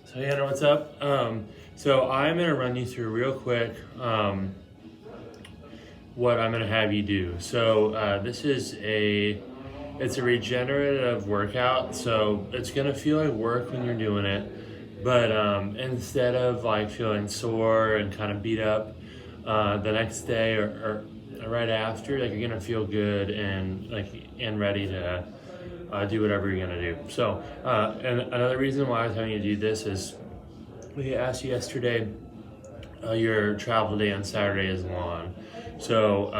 So Hannah, what's up? So I'm gonna run you through real quick what I'm gonna have you do. So this is it's a regenerative workout. So it's gonna feel like work when you're doing it, but instead of like feeling sore and kind of beat up the next day or right after, like you're gonna feel good and ready to do whatever you're gonna do. So and another reason why I was having you do this is we asked you yesterday, your travel day on Saturday is long. So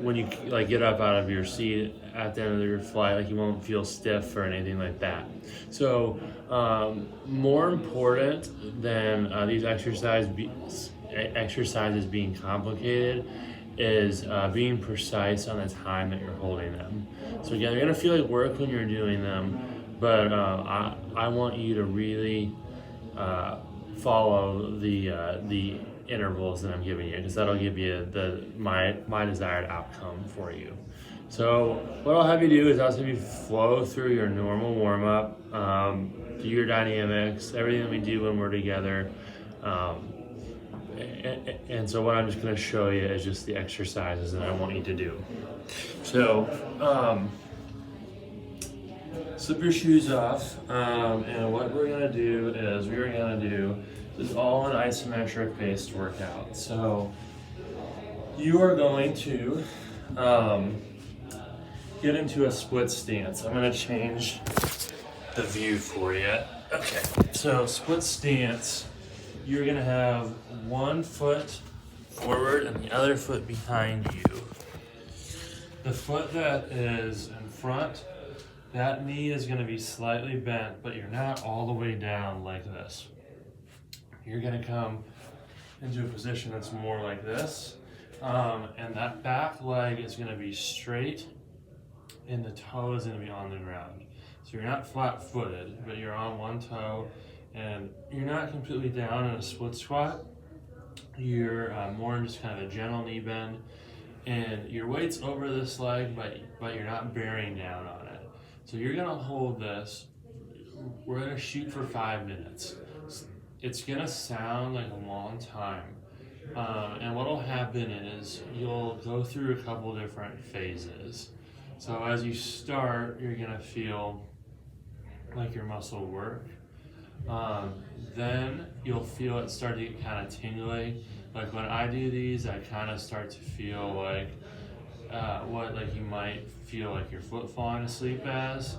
when you like get up out of your seat at the end of your flight, like you won't feel stiff or anything like that. So more important than these exercises being complicated is being precise on the time that you're holding them. So again, you're gonna feel like work when you're doing them, but I want you to really follow the intervals that I'm giving you, because that'll give you my desired outcome for you. So what I'll have you do is I'll have you flow through your normal warm up, do your dynamics, everything that we do when we're together. And so what I'm just going to show you is just the exercises that I want you to do. So slip your shoes off, and what we're going to do is this is all an isometric based workout. So you are going to get into a split stance. I'm going to change the view for you. Okay, so split stance, you're going to have one foot forward and the other foot behind you. The foot that is in front, that knee is going to be slightly bent, but you're not all the way down like this. You're going to come into a position that's more like this, and that back leg is going to be straight and the toe is going to be on the ground. So you're not flat-footed, but you're on one toe, and you're not completely down in a split squat. You're more in just kind of a gentle knee bend, and your weight's over this leg, but you're not bearing down on it. So you're going to hold this. We're going to shoot for 5 minutes. It's going to sound like a long time. And what will happen is you'll go through a couple different phases. So as you start, you're going to feel like your muscle work. Then you'll feel it start to get kind of tingly. Like when I do these, I kind of start to feel like like you might feel like your foot falling asleep as.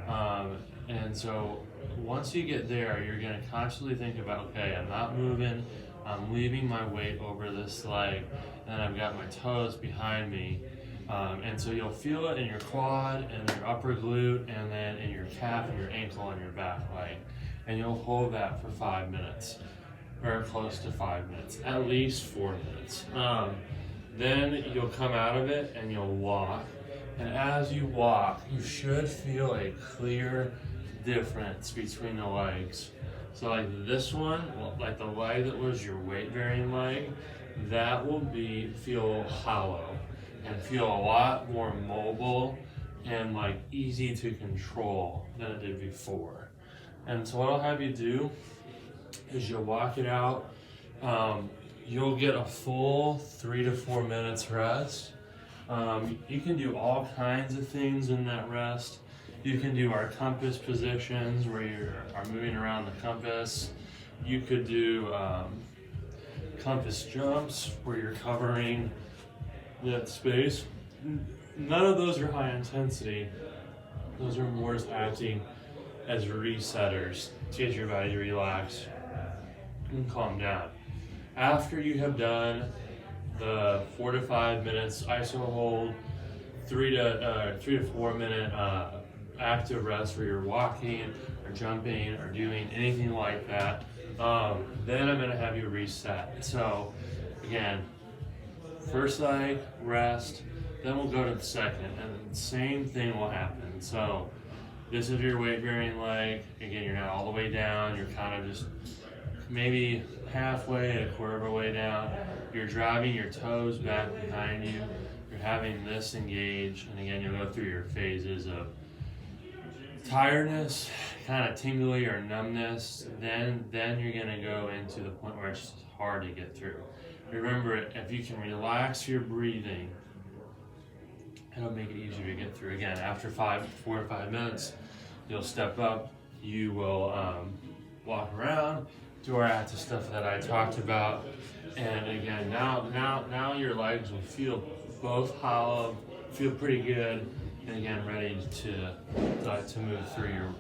And so once you get there, you're going to constantly think about, okay, I'm not moving, I'm leaving my weight over this leg, and I've got my toes behind me. And so you'll feel it in your quad and your upper glute, and then in your calf and your ankle and your back leg. And you'll hold that for 5 minutes, or close to 5 minutes, at least 4 minutes. Then you'll come out of it and you'll walk. And as you walk, you should feel a clear difference between the legs. So like this one, like the leg that was your weight bearing leg, that will feel hollow and feel a lot more mobile and like easy to control than it did before. And so what I'll have you do is you'll walk it out. You'll get a full 3 to 4 minutes rest. You can do all kinds of things in that rest. You can do our compass positions where you are moving around the compass. You could do compass jumps where you're covering that space. None of those are high intensity. Those are more just acting as resetters to get your body to relax and calm down. After you have done the 4 to 5 minutes iso hold, 3 to 4 minute active rest where you're walking or jumping or doing anything like that, then I'm going to have you reset. So again, first leg, rest, then we'll go to the second, and the same thing will happen. So this is your weight bearing leg. Again, you're not all the way down, you're kind of just maybe halfway, a quarter of a way down. You're driving your toes back behind you. You're having this engage, and again, you'll go through your phases of tiredness, kind of tingly or numbness, then you're gonna go into the point where it's hard to get through. Remember, if you can relax your breathing, it'll make it easier to get through. Again, after 4 to 5 minutes, you'll step up, you will walk around, do our active stuff that I talked about, and again, now your legs will feel both hollow, feel pretty good, and again, ready to move through your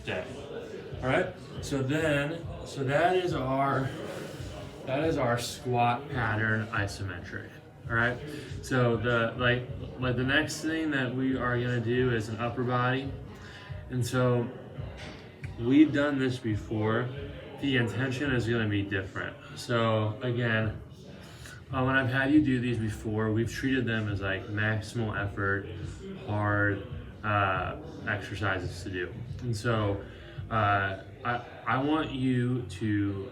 day. All right. So that is our squat pattern isometric. All right. So the next thing that we are gonna do is an upper body, and so we've done this before. The intention is gonna be different. So again, when I've had you do these before, we've treated them as like maximal effort, hard exercises to do. And so I want you to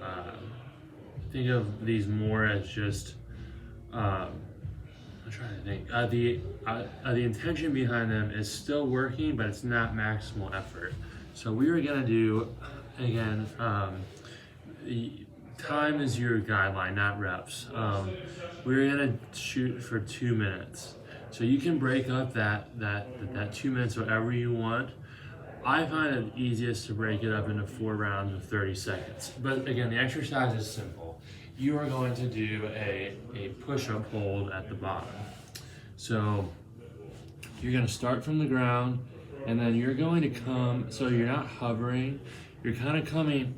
think of these more as just, I'm trying to think, the intention behind them is still working, but it's not maximal effort. So we were gonna do, again, time is your guideline, not reps. We're gonna shoot for 2 minutes. So you can break up that 2 minutes however you want. I find it easiest to break it up into 4 rounds of 30 seconds. But again, the exercise is simple. You are going to do a push-up hold at the bottom. So you're gonna start from the ground, and then you're going to come, so you're not hovering, you're kind of coming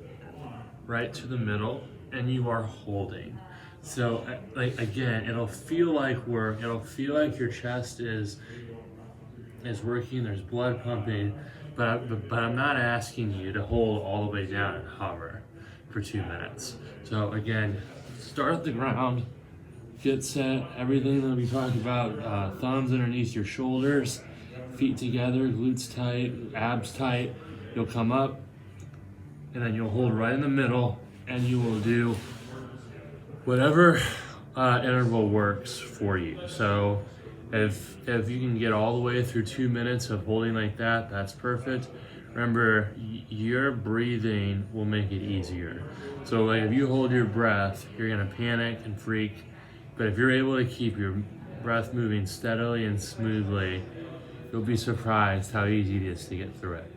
right to the middle, and you are holding. So like again, it'll feel like your chest is working, there's blood pumping, but I'm not asking you to hold all the way down and hover for 2 minutes. So again, start at the ground, get set, everything that we talked about, thumbs underneath your shoulders, feet together, glutes tight, abs tight. You'll come up, and then you'll hold right in the middle, and you will do whatever interval works for you. So if you can get all the way through 2 minutes of holding like that, that's perfect. Remember, your breathing will make it easier. So like if you hold your breath, you're gonna panic and freak. But if you're able to keep your breath moving steadily and smoothly, you'll be surprised how easy it is to get through it.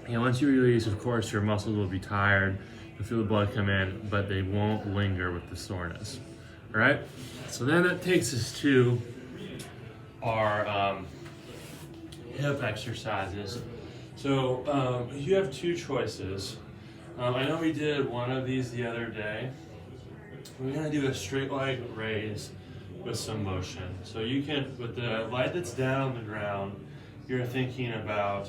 And once you release, of course, your muscles will be tired. You'll feel the blood come in, but they won't linger with the soreness. All right? So then that takes us to our hip exercises. So you have 2 choices. I know we did one of these the other day. We're gonna do a straight leg raise with some motion. So you can, with the leg that's down on the ground, you're thinking about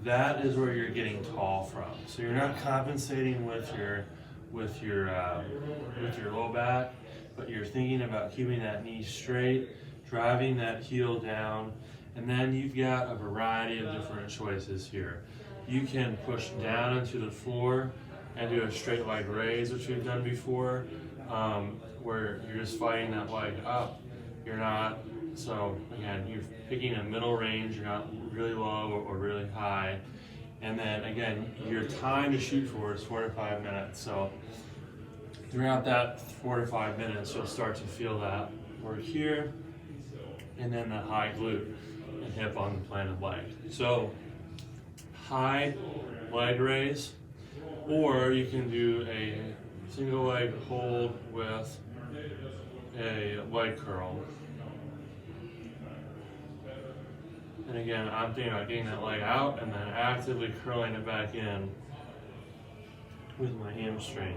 that is where you're getting tall from. So you're not compensating with your low back, but you're thinking about keeping that knee straight, driving that heel down, and then you've got a variety of different choices here. You can push down into the floor and do a straight leg raise, which we've done before, where you're just fighting that leg up. You're not, so again, you're picking a middle range, you're not really low or really high. And then again, your time to shoot for is 4 to 5 minutes. So throughout that 4 to 5 minutes, you'll start to feel that work here, and then the high glute and hip on the planted leg. So high leg raise, or you can do a single leg hold with a leg curl. And again, I'm thinking about getting that leg out and then actively curling it back in with my hamstring,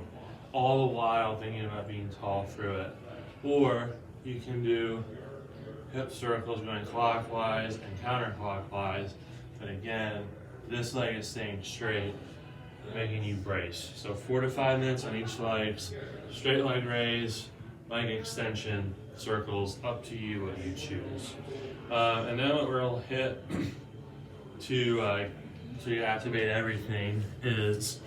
all the while thinking about being tall through it. Or you can do hip circles going clockwise and counterclockwise, but again, this leg is staying straight, making you brace. So 4 to 5 minutes on each leg, straight leg raise, leg extension, circles, up to you what you choose. And then what we'll hit to activate everything is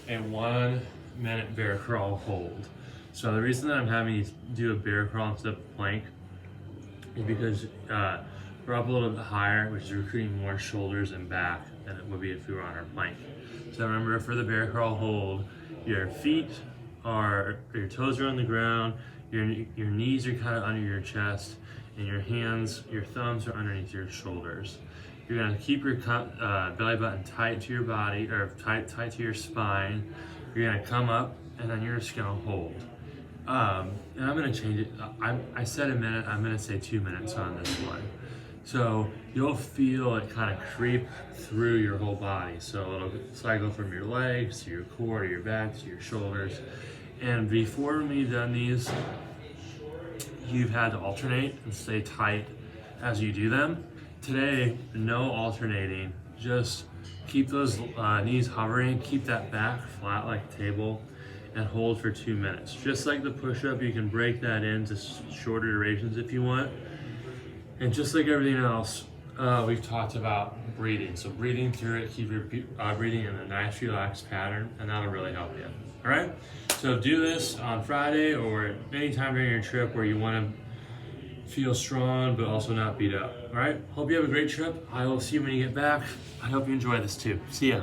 a 1 minute bear crawl hold. So the reason that I'm having you do a bear crawl instead of plank is because We're up a little bit higher, which is recruiting more shoulders and back than it would be if we were on our plank. So remember, for the bear crawl hold, your toes are on the ground, your knees are kind of under your chest, and your thumbs are underneath your shoulders. You're gonna keep your belly button tight to your body, or tight to your spine. You're gonna come up, and then you're just gonna hold. And I'm gonna change it. I said a minute, I'm gonna say 2 minutes on this one. So you'll feel it kind of creep through your whole body. So it'll cycle from your legs to your core to your back to your shoulders. And before we've done these, you've had to alternate and stay tight as you do them. Today, no alternating. Just keep those knees hovering, keep that back flat like a table, and hold for 2 minutes. Just like the push-up, you can break that into shorter durations if you want. And just like everything else, we've talked about breathing. So breathing through it, keep your breathing in a nice relaxed pattern, and that'll really help you. All right? So do this on Friday or anytime during your trip where you want to feel strong but also not beat up. All right? Hope you have a great trip. I will see you when you get back. I hope you enjoy this too. See ya.